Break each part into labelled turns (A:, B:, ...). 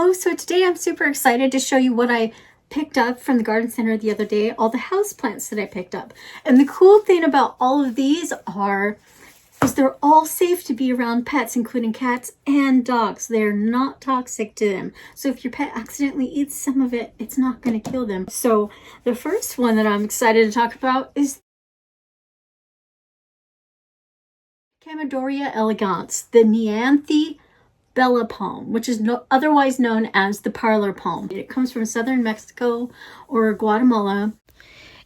A: Hello, so today I'm super excited to show you what I picked up from the garden center the other day, all the houseplants that I picked up. And the cool thing about all of these is they're all safe to be around pets, including cats and dogs. They're not toxic to them. So if your pet accidentally eats some of it, it's not going to kill them. So the first one that I'm excited to talk about is Chamaedorea elegans, the Neanthe Bella palm, which is otherwise known as the parlor palm. It comes from southern Mexico or Guatemala.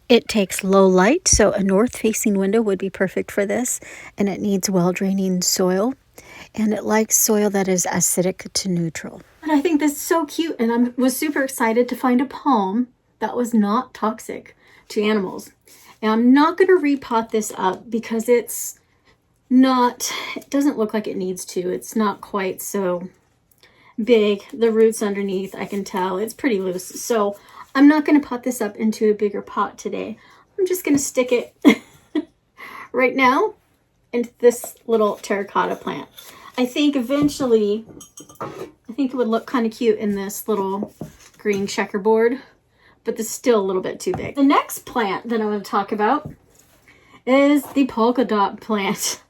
A: It takes low light, so a north-facing window would be perfect for this, and it needs well-draining soil, and it likes soil that is acidic to neutral. And I think this is so cute, and I was super excited to find a palm that was not toxic to animals. And I'm not going to repot this up because it doesn't look like it needs to. It's not quite so big. The roots underneath, I can tell it's pretty loose. So I'm not going to pot this up into a bigger pot today. I'm just going to stick it right now into this little terracotta plant. I think eventually, it would look kind of cute in this little green checkerboard, but this is still a little bit too big. The next plant that I'm going to talk about is the polka dot plant.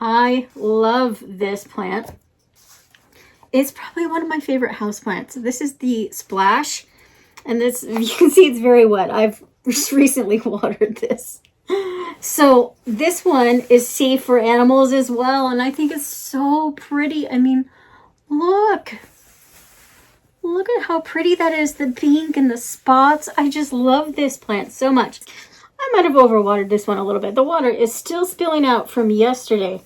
A: I love this plant. It's probably one of my favorite houseplants. This is the Splash, and this, you can see it's very wet. I've just recently watered this. So this one is safe for animals as well, and I think it's so pretty. I mean, look at how pretty that is, the pink and the spots. I just love this plant so much. I might have overwatered this one a little bit. The water is still spilling out from yesterday.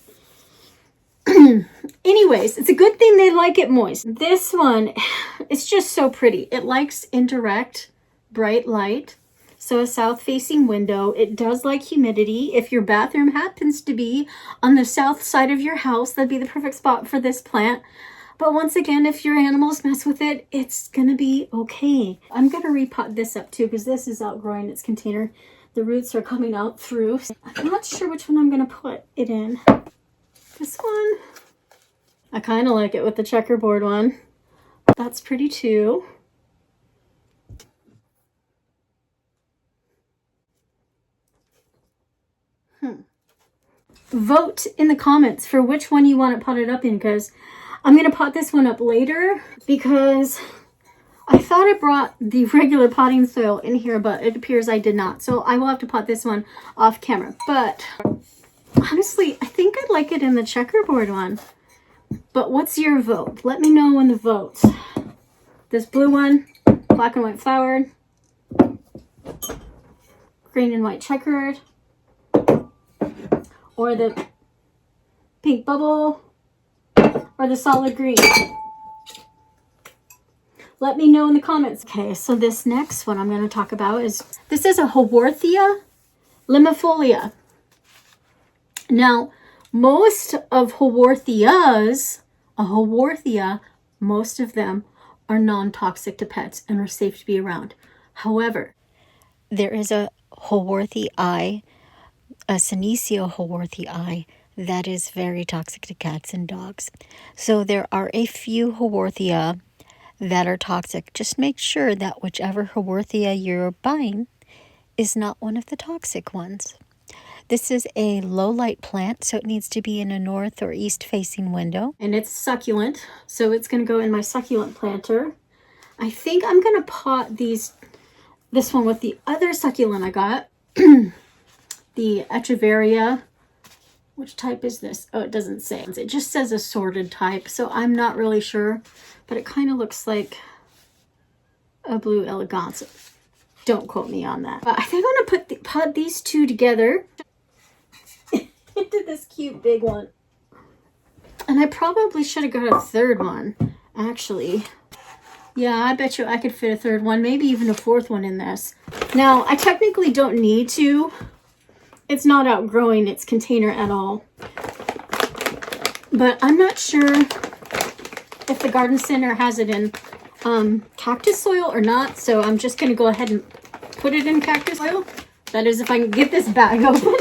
A: Anyways, it's a good thing they like it moist. This one, it's just so pretty. It likes indirect bright light. So a south-facing window. It does like humidity. If your bathroom happens to be on the south side of your house, that'd be the perfect spot for this plant. But once again, if your animals mess with it, it's going to be okay. I'm going to repot this up too because this is outgrowing its container. The roots are coming out through. I'm not sure which one I'm going to put it in. This one, I kind of like it with the checkerboard one. That's pretty too. Vote in the comments for which one you want it potted up in, because I'm going to pot this one up later because I thought I brought the regular potting soil in here, but it appears I did not. So I will have to pot this one off camera. But honestly, I think I'd like it in the checkerboard one. But what's your vote? Let me know in the votes. This blue one, black and white flowered, green and white checkered, or the pink bubble, or the solid green. Let me know in the comments. Okay, so this next one I'm going to talk about is a Haworthia limifolia. Now, most of Haworthia, most of them are non-toxic to pets and are safe to be around. However, there is a Haworthii, a Senecio Haworthii, that is very toxic to cats and dogs. So there are a few Haworthia that are toxic. Just make sure that whichever Haworthia you're buying is not one of the toxic ones. This is a low light plant, so it needs to be in a north or east facing window. And it's succulent, so it's going to go in my succulent planter. I think I'm going to pot this one with the other succulent I got. The Echeveria. Which type is this? Oh, it doesn't say. It just says assorted type, so I'm not really sure. But it kind of looks like a blue elegance. Don't quote me on that. I think I'm going to pot these two together into this cute big one. And I probably should have got a third one, actually. Yeah, I bet you I could fit a third one, maybe even a fourth one in this. Now, I technically don't need to. It's not outgrowing its container at all. But I'm not sure if the garden center has it in cactus soil or not. So I'm just going to go ahead and put it in cactus soil. That is, if I can get this bag open.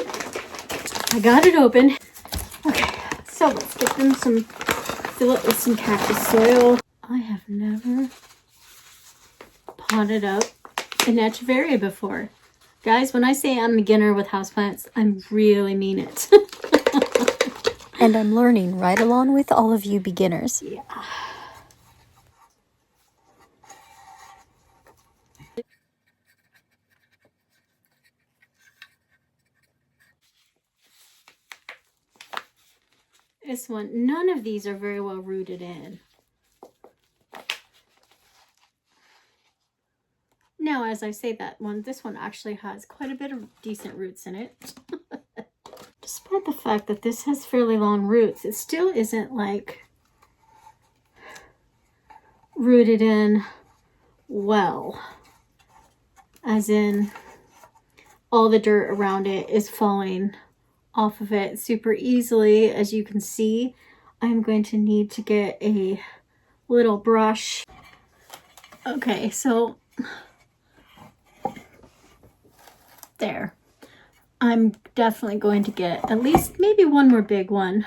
A: I got it open. Okay, so let's get them fill it with some cactus soil. I have never potted up an echeveria before. Guys, when I say I'm a beginner with houseplants, I really mean it.
B: And I'm learning right along with all of you beginners.
A: Yeah. This one, none of these are very well rooted in. Now, as I say that one, this one actually has quite a bit of decent roots in it. Despite the fact that this has fairly long roots, it still isn't like rooted in well. As in, all the dirt around it is falling off of it super easily. As you can see, I'm going to need to get a little brush. Okay, so there. I'm definitely going to get at least maybe one more big one.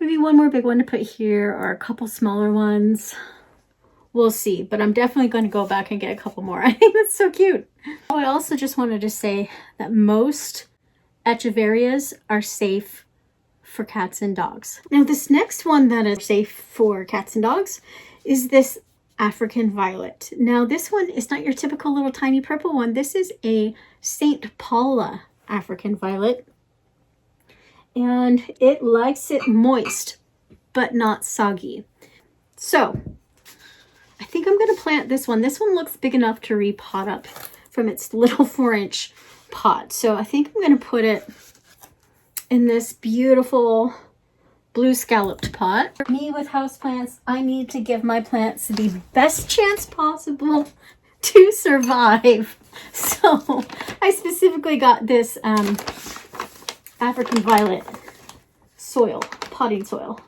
A: Maybe one more big one to put here, or a couple smaller ones. We'll see, but I'm definitely going to go back and get a couple more. I think that's so cute. Oh, I also just wanted to say that most echeverias are safe for cats and dogs. Now, this next one that is safe for cats and dogs is this African violet. Now, this one is not your typical little tiny purple one. This is a St. Paula African violet. And it likes it moist, but not soggy. So, I think I'm going to plant this one. This one looks big enough to repot up from its little 4-inch pot. So I think I'm going to put it in this beautiful blue scalloped pot. For me with houseplants, I need to give my plants the best chance possible to survive. So I specifically got this African violet soil, potting soil.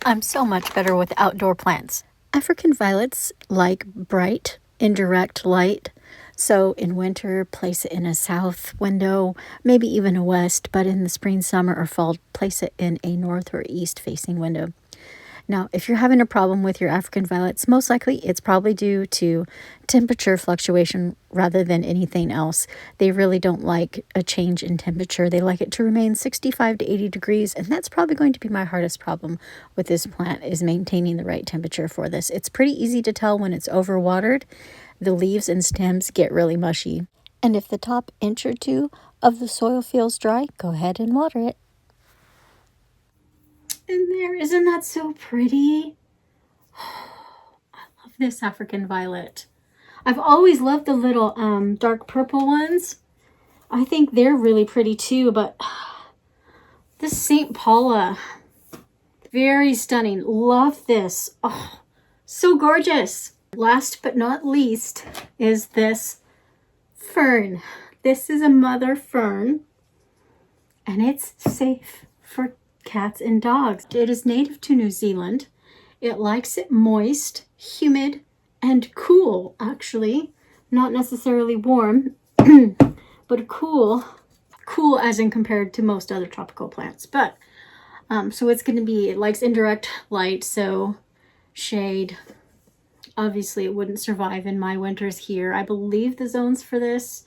B: I'm so much better with outdoor plants. African violets like bright, indirect light. So in winter, place it in a south window, maybe even a west, but in the spring, summer, or fall, place it in a north or east facing window. Now, if you're having a problem with your African violets, most likely it's probably due to temperature fluctuation rather than anything else. They really don't like a change in temperature. They like it to remain 65 to 80 degrees, and that's probably going to be my hardest problem with this plant, is maintaining the right temperature for this. It's pretty easy to tell when it's overwatered. The leaves and stems get really mushy. And if the top inch or two of the soil feels dry, go ahead and water it.
A: And there, isn't that so pretty? I love this African violet. I've always loved the little dark purple ones. I think they're really pretty too, but this St. Paula, very stunning. Love this. Oh, so gorgeous. Last but not least is this fern. This is a mother fern, and it's safe for cats and dogs. It is native to New Zealand. It likes it moist, humid, and cool, actually. Not necessarily warm, but cool. Cool as in compared to most other tropical plants. But, so it's going to be, it likes indirect light, so shade. Obviously, it wouldn't survive in my winters here. I believe the zones for this,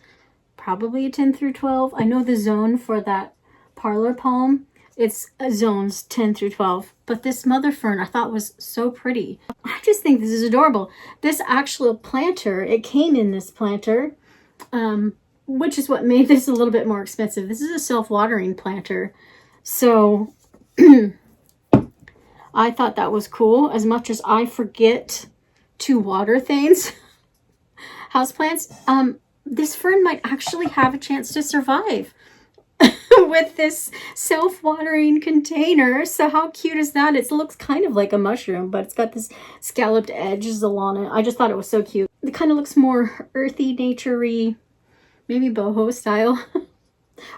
A: probably a 10 through 12. I know the zone for that parlor palm, it's zones 10 through 12. But this mother fern I thought was so pretty. I just think this is adorable. This actual planter, it came in this planter, which is what made this a little bit more expensive. This is a self-watering planter. So I thought that was cool. As much as I forget to water things, houseplants, this fern might actually have a chance to survive with this self-watering container. So how cute is that? It looks kind of like a mushroom, but it's got this scalloped edges along it. I just thought it was so cute. It kind of looks more earthy, nature-y, maybe boho style,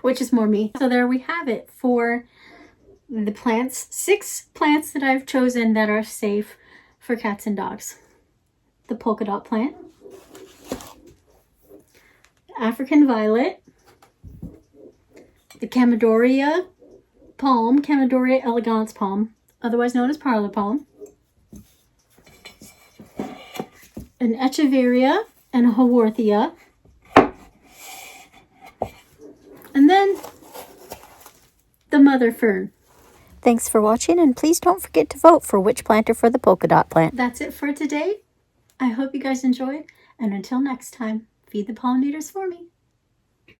A: which is more me. So there we have it for the plants. 6 plants that I've chosen that are safe for cats and dogs. The polka dot plant, African violet, the Chamaedorea palm, Chamaedorea elegans palm, otherwise known as parlor palm, an echeveria and a haworthia. And then the mother fern.
B: Thanks for watching, and please don't forget to vote for which planter for the polka dot plant.
A: That's it for today. I hope you guys enjoyed, and until next time, feed the pollinators for me.